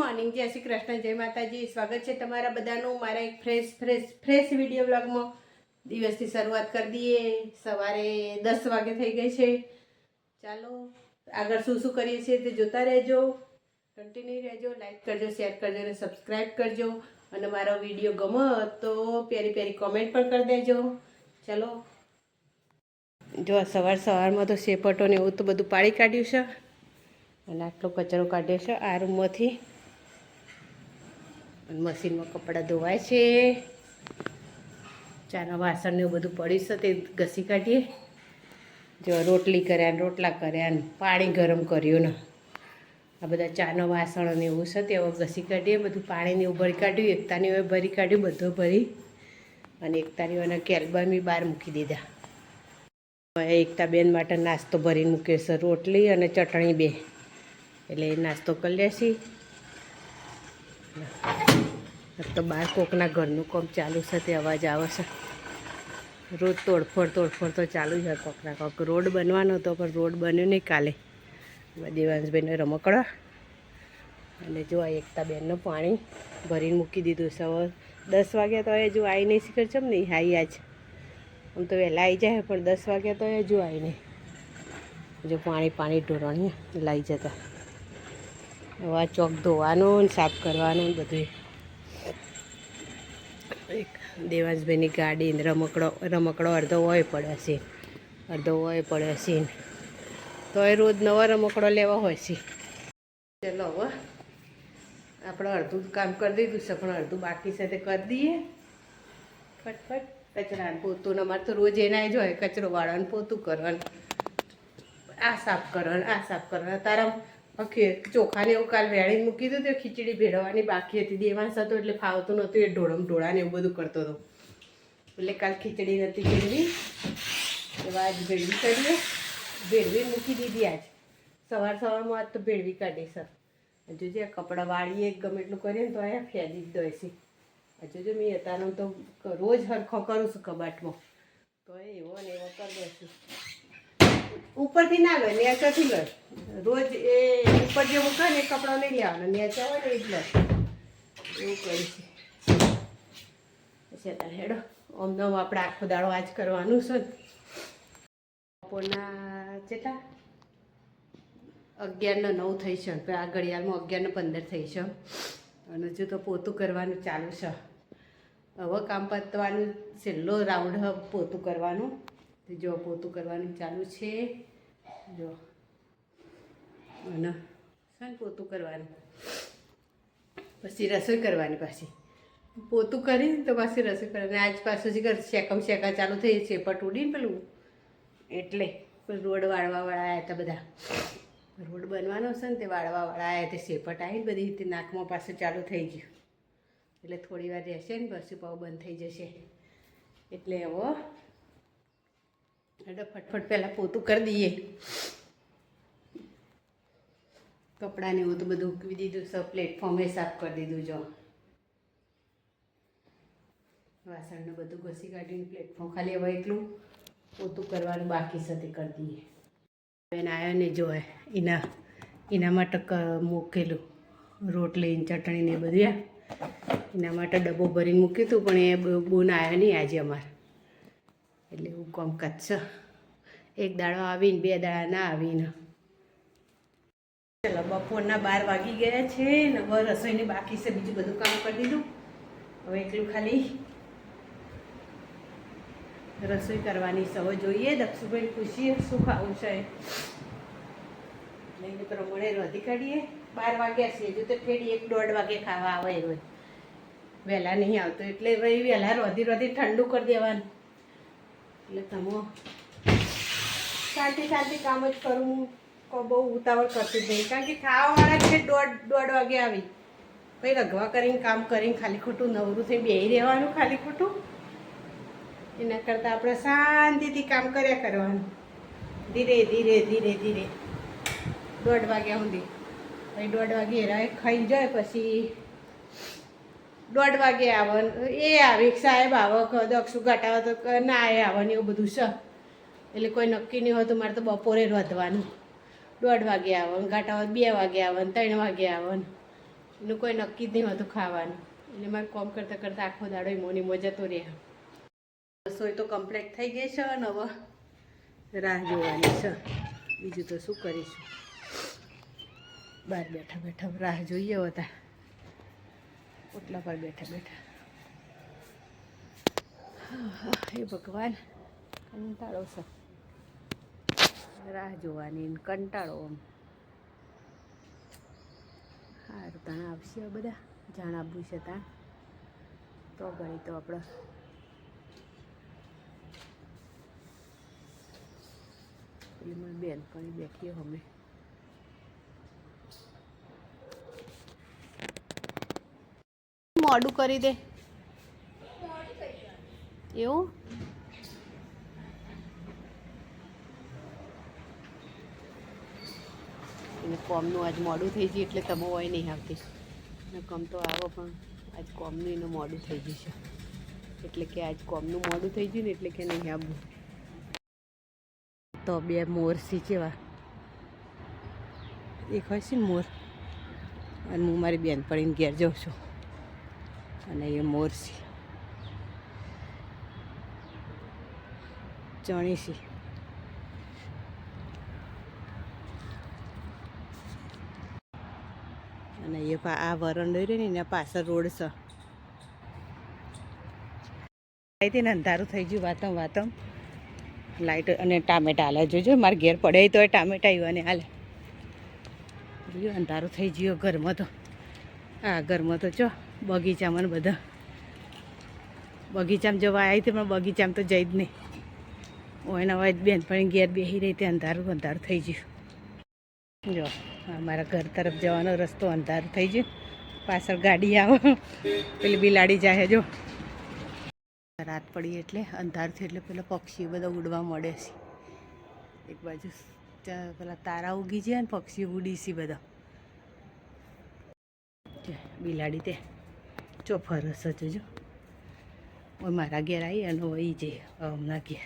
Morning, જય શ્રી કૃષ્ણ, જય માતાજી. સ્વાગત છે તમારા બધાનું મારા એક ફ્રેશ વિડીયો બ્લોગમાં. દિવસની શરૂઆત કરી દઈએ. સવારે 10 વાગે થઈ ગઈ છે. ચાલો આગળ શું કરીએ છીએ તે જોતા રહેજો, કન્ટિન્યુ રહેજો. લાઈક કરજો, શેર કરજો અને સબસ્ક્રાઈબ કરજો. અને મારો વિડીયો ગમે તો પ્યારી કોમેન્ટ પણ કરી દેજો. ચાલો, જો સવારમાં તો શેપટો ને એવું તો બધું પાડી કાઢ્યું છે અને આટલો કચરો કાઢ્યો છે આ રૂમમાંથી. અને મશીનમાં કપડાં ધોવાય છે. ચાના વાસણ ને એવું બધું પડ્યું છે તે ઘસી કાઢીએ. જો રોટલી કર્યા ને રોટલા કર્યા ને પાણી ગરમ કર્યું ને આ બધા ચાના વાસણ ને એવું છે તે હવે ઘસી કાઢીએ. બધું પાણીને એવું ભરી કાઢ્યું, એકતાની હવે ભરી કાઢ્યું, બધું ભરી અને એકતાની અને કેલ્બમી બહાર મૂકી દીધા. એકતા બેન માટે નાસ્તો ભરીને મૂક્યો છે, રોટલી અને ચટણી બે, એટલે નાસ્તો કરી લેશી. તો બહાર કોકના ઘરનું કામ ચાલુ છે તે અવાજ આવે છે. રોજ તોડફોડ તો ચાલુ છે કોકના કોક. રોડ બનવાનો હતો પણ રોડ બન્યો નહીં કાલે. દેવાંશભાઈને રમકડા અને જો આ એકતા બેનનું પાણી ભરીને મૂકી દીધું છે. હવે 10 વાગ્યા તો હજુ આવી નહીં, શીખર ચમ નહીં આવી આજ. આમ તો વહેલા આવી જાય પણ 10 વાગ્યા તો હજુ આવી નહીં. જો પાણી ઢોરણી લાવી જતા. હવે આ ચોક ધોવાનું ને સાફ કરવાનું બધું. એક દેવાંશભાઈની ગાડી ને રમકડો અડધો હોય પડે છે, તો એ રોજ નવો રમકડો લેવા હોય છે. ચલો હવે આપણે અડધું કામ કરી દીધું છે પણ અડધું બાકી છે તે કરી દઈએ ફટફટ. કચરા પોતું અમારે તો રોજ એના જ હોય, કચરો વાળવાનું, પોતું કરવાનું, આ સાફ કરવાનું. તારા ચોખાને એવું કાલ વેળીને મૂકી દીધું. તો ખીચડી ભેળવવાની બાકી હતી. દેવાંશ હતો એટલે ફાવતું નહોતું, એ ઢોળાને એવું બધું કરતો હતો એટલે કાલ ખીચડી નથી ભેળવી. એવા આજ ભેળવી કરીએ. ભેળવી મૂકી દીધી આજ સવારમાં. આજ તો ભેળવી કાઢી સર. હજુ જે કપડાં વાળીએ ગમે એટલું કરીએ ને તો અહીંયા ફેદી જ દોય છે. હજુ જો મેં અત્યારનો તો રોજ હરખો કરું છું કબાટમાં, તો એવો ને એવો કરી દઈશું. ઉપરથી ના લો, નેચાથી લો. રોજ એ ઉપર જે મૂકે ને એ કપડાં નહીં લેવાના, નેચા હોય ને એ જ લો. એવું કરીશું. પછી તારે હેડો આમ આપણે આખો દાડો આજ કરવાનું છે. બપોરના કેટલા 11:09 થઈ છે. આ ઘડિયાળમાં 11:15 થઈ છે. અને હજુ તો પોતું કરવાનું ચાલુ છે. હવે કામ પતવાનું છેલ્લો રાઉન્ડ પોતું કરવાનું. જો પોતું કરવાનું ચાલુ છે. જો અને છે પોતું કરવાનું, પછી રસોઈ કરવાની. પાછી પોતું કરીને તો પાછી રસોઈ કરવાની. આજ પાછું જ શેકા ચાલુ થઈ છે. પટ ઉડીને પેલું એટલે રોડ વાળવાવાળા આવ્યા હતા બધા. રોડ બનવાનો છે ને તે વાળવાવાળા આવ્યા તે શેપટ આવીને બધી રીતે નાકમાં પાછું ચાલુ થઈ ગયું. એટલે થોડી વાર રહેશે ને પછી પાવ બંધ થઈ જશે. એટલે હવે ફટફટ પહેલાં પોતું કરી દઈએ. કપડાને એવું તો બધું ઉકવી દીધું છે. પ્લેટફોર્મે સાફ કરી દીધું. જો વાસણને બધું ઘસી કાઢીને પ્લેટફોર્મ ખાલી હવે એટલું પોતું કરવાનું બાકી છે તે કરી દઈએ. બેન આવ્યો ને જો એના માટે મૂકેલું રોટલી ચટણી ને બધું. એના માટે ડબ્બો ભરીને મૂક્યું હતું પણ એ બોન આવ્યો નહીં આજે અમારે, એટલે એવું કામકાજ છે. એક દાડો આવીને 2 દાડા ના આવીને. ચલો બપોરના 12 વાગી ગયા છે ને હવે રસોઈની બાકી છે. બીજું બધું કામ કરી દીધું. હવે એટલું ખાલી રસોઈ કરવાની છે. હવે જોઈએ દક્ષુભાઈ પૂછીએ શું ખાવું છે. લઈને પ્રમાણે રોધી કાઢીએ. 12 વાગ્યા છે હજુ તો ઠેડી 1-1.5 વાગે ખાવા આવે. એ હોય વહેલા નહીં આવતો એટલે ભાઈ વહેલા રોધી ઠંડુ કરી દેવાનું. એટલે તમે શાંતિ કામ જ કરું. હું બહુ ઉતાવળ કરતી જ નહીં, કારણ કે ખાવાવાળા છે 1:30 વાગે આવી. પછી રગવા કરીને કામ કરીને ખાલી ખોટું નવરું થઈ બેસી રહેવાનું ખાલી ખોટું. એના કરતાં આપણે શાંતિથી કામ કર્યા કરવાનું, ધીરે 1:30 વાગ્યા સુધી. પછી 1:30 વાગે એરા ખાઈ જાય. પછી 1:30 વાગે આવે એ આવે, સાહેબ આવે, દક્ષુ ઘટાવે તો ના આવે ને એવું બધું છે. એટલે કોઈ નક્કી નહીં હોય તો મારે તો બપોરે રોધવાનું. 1:30 વાગે આવે, ઘાટાવા 2 વાગે આવે, 3 વાગે આવે. એનું કોઈ નક્કી જ નહીં હોતું ખાવાનું, એટલે મારે કોમ કરતાં કરતાં આખો દાડો મોની મજા તો રહે. રસોઈ તો કમ્પ્લીટ થઈ ગઈ છે અને હવે રાહ જોવાની છે. બીજું તો શું કરીશું, બહાર બેઠા બેઠા રાહ જોઈએ હતા, ઓટલા પર બેઠા બેઠા. હે ભગવાન, કંટાળો છે રાહ જોવાની, કંટાળો. આમ સારું તાણ આવશે બધા, જાણ આપવું છે તાણ તો ગણી તો આપણે પેલી બેન પણ બેઠીએ અમે. મોડું કરી દે એવું. એને કોમનું આજ મોડું થઈ ગયું એટલે તમે હોય નહીં આવતી ને, કમ તો આવો પણ આજ કોમનું એનું મોડું થઈ ગયું છે એટલે કે આજ કોમનું મોડું થઈ ગયું ને એટલે કે નહીં આવવું. તો બે મોરસી જેવા એક હોય છે ને મોર, અને હું મારી બેનપણીને ઘેર જાઉં છું અને એ મોરસી ચણીસી. અને એ આ વરંડો રહ્યો ને એના પાછળ રોડ છે. અહીંથી ને અંધારું થઈ ગયું વાતમ વાતમ. લાઇટ અને ટામેટા હાલે જોજો, મારે ઘેર પડે તો ટામેટા આવ્યા ને હાલે. અંધારું થઈ ગયું ઘરમાં તો. હા ઘરમાં તો ચો બગીચામાં ને બધા બગીચામાં જવા આવી હતી પણ બગીચામાં તો જઈ જ નહીં. એના અવાજ બેનપણી ઘેર બેસી રહી તે અંધારું અંધારું થઈ ગયું. જો મારા ઘર તરફ જવાનો રસ્તો અંધારું થઈ ગયો, પાછળ ગાડી આવે પેલી બિલાડી જાય. જો રાત પડી એટલે અંધારું થયું એટલે પેલા પક્ષીઓ બધા ઉડવા મળે છે. એક બાજુ પેલા તારા ઉગી જાય ને પક્ષીઓ ઉડી છે બધા. બિલાડી તે ચો ફરસ જોજો. મારા ઘેર આવી અને વહી જઈએ હમણાં ઘેર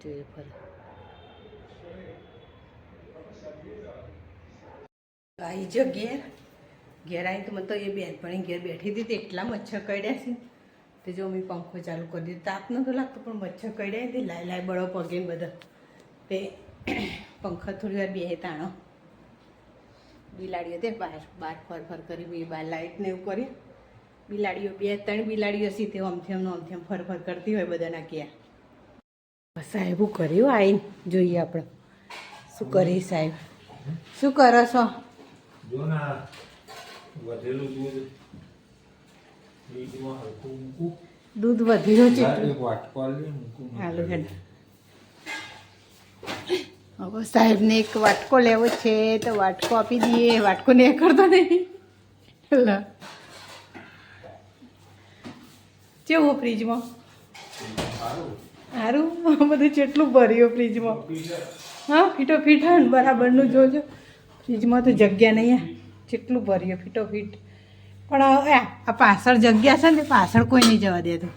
જોઈએ ફર. આવી જો ઘેર આવી તો મને તો એ બેનપણી ઘેર બેઠી હતી તે એટલા મચ્છર કરડ્યા છે તે જો મેં પંખો ચાલુ કરી દીધો. તાપ નતો લાગતો પણ મચ્છર કરડ્યા તે લાય લાય બળો પગે ને બધા તે પંખા થોડી વાર બે તાણો. બિલાડીઓ તે બહાર બહાર ફર કરી મેં બહાર લાઇટ ને એવું કરી. બિલાડીઓ 2-3 બિલાડીઓ હતી તે આમથી ફર કરતી હોય બધાના ક્યાં. સાહેબ કર્યું આવીને જોઈએ આપણે શું કરી. સાહેબ શું કરો છો? દૂધ વધ્યું છે. હાલો હેડ હવે સાહેબને એક વાટકો લેવો છે તો વાટકો આપી દઈએ. વાટકો ને કરતો નહીં. કેવું ફ્રીજમાં સારું બધું કેટલું ભર્યું ફ્રીજમાં. હા ફીટો ફીટ હા ને બરાબરનું જોજો. ફ્રીજમાં તો જગ્યા નહીં કેટલું ભર્યું ફીટો ફીટ. પણ આ પાછળ જગ્યા છે ને પાછળ કોઈ નહીં જવા દેતું.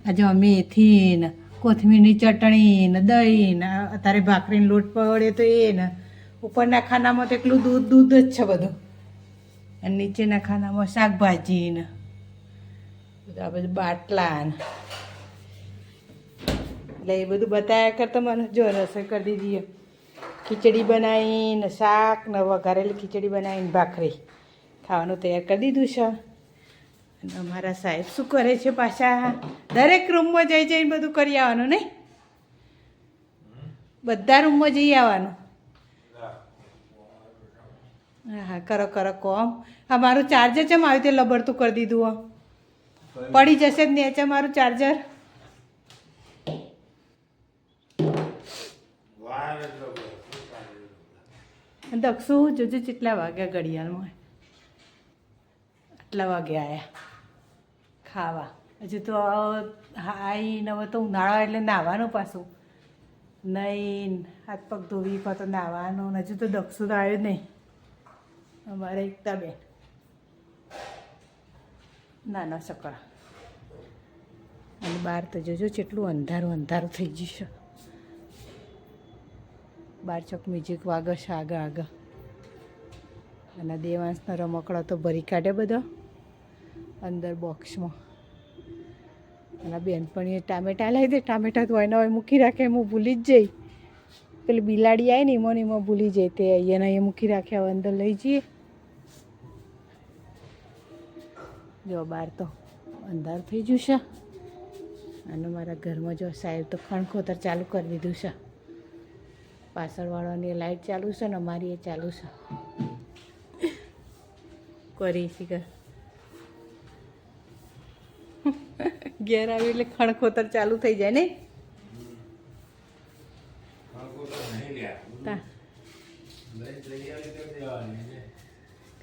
આ જો મેથી ને કોથમીરની ચટણી ને દહીં ને અત્યારે ભાખરીનો લોટ પડે તો એ ને ઉપરના ખાનામાં તો એટલું દૂધ જ છે બધું, અને નીચેના ખાનામાં શાકભાજી ને બધા બધું બાટલા ને એટલે એ બધું બતાવ્યા કરતા મને જો રસોઈ કરી દીધી. ખીચડી બનાવીને શાક ને વઘારેલી ખીચડી બનાવીને ભાખરી ખાવાનું તૈયાર કરી દીધું છે. અને અમારા સાહેબ શું કરે છે પાછા દરેક રૂમમાં જઈને બધું કરી આવવાનું નહીં, બધા રૂમમાં જઈ આવવાનું. હા કરો કોમ. હા મારું ચાર્જર છે આવી રીતે લબડતું કરી દીધું. પડી જશે જ ને છે મારું ચાર્જર. દક્ષુ જોજો કેટલા વાગ્યા ઘડિયાળમાં. આટલા વાગે આવ્યા ખાવા. હજુ તો આવીને હવે તો ઉનાળો એટલે નાહવાનું પાછું નહીં, હાથ પગ ધોવી તો નાહવાનું. હજુ તો દક્ષુ તો આવ્યો જ નહીં. અમારે એકતા બેન નાના છોકરા. અને બહાર તો જોજો કેટલું અંધારું થઈ ગયું છે. બાર ચોક મ્યુઝિક વાગે છે આગળ. અને દેવાંશનો રમકડો તો ભરી કાઢે બધો અંદર બોક્સમાં. અને બેનપણીએ ટામેટા લાવી દે, ટામેટા તો એના હોય મૂકી રાખે, હું ભૂલી જ જઈ. પેલી બિલાડી આવી ને એમાં ભૂલી જાય, તે અહીંયા અહીંયા મૂકી રાખે, હવે અંદર લઈ જઈએ. જો બહાર તો અંધાર થઈ ગયું છે. અને મારા ઘરમાં જો સાહેબ તો ખણખોતર ચાલુ કરી દીધું છે. પાછળવાળાની લાઈટ ચાલુ છે ને અમારી એ ચાલુ છે. કરી શીખર ઘેર આવી એટલે ખણખોતર ચાલુ થઈ જાય ને.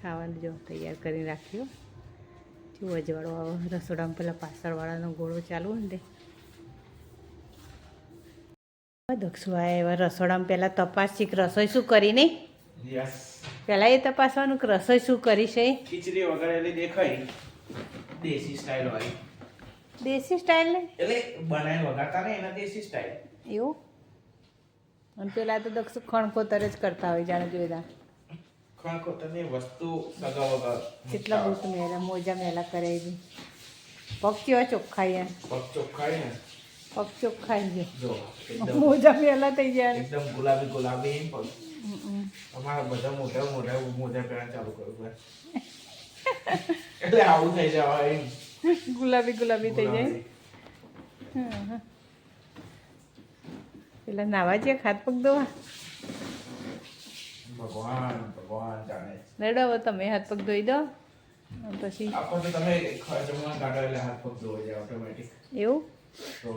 ખાવાનું જો તૈયાર કરી રાખ્યો. જો અજવાળો આવે રસોડામાં, પેલા પાછળવાળાનો ગોળો ચાલુ હોય ને તે દક્ષુઆ એવા રસોડામાં પહેલાં તપાસ શીખ, રસોઈ શું કરી નહીં. પહેલાં એ તપાસવાનું કે રસોઈ શું કરી છે. ખીચડી વગાડેલી દેખાય, દેશી સ્ટાઇલ વાળી. દેશી સ્ટાઇલ ને એટલે બનાવીને વગાડતા ને એના દેશી સ્ટાઇલ એવું. અને પેલા તો દક્ષુ ખણખોતર જ કરતા હોય, જાણે જોઈતા ખણખોતરની વસ્તુ સગા વગર કેટલા બૂટ મેલા મોજા મેલા કરાવી. પગ કેવા ચોખ્ખાઈ, પગ ચોખ્ખાઈ ને, પગ ચોખ્ખાઈ છે, જો મોજા મેલા થઈ જાય એકદમ ગુલાબી ગુલાબી પગ. અમારા બધા મોટા મોટા મોજા પહેરવા ચાલુ કરવું પડે એટલે આવું થઈ જાય, ગુલાબી ગુલાબી થઈ જાય. પેલા નાવા છે, હાથ પગ ધોવા. ભગવાન ભગવાન જાણે. રેડો હવે તમે હાથ પગ ધોઈ દો પછી. આપણને તમે જમવા કાઢો એટલે હાથ પગ ધોઈ જાય ઓટોમેટિક. એવું તો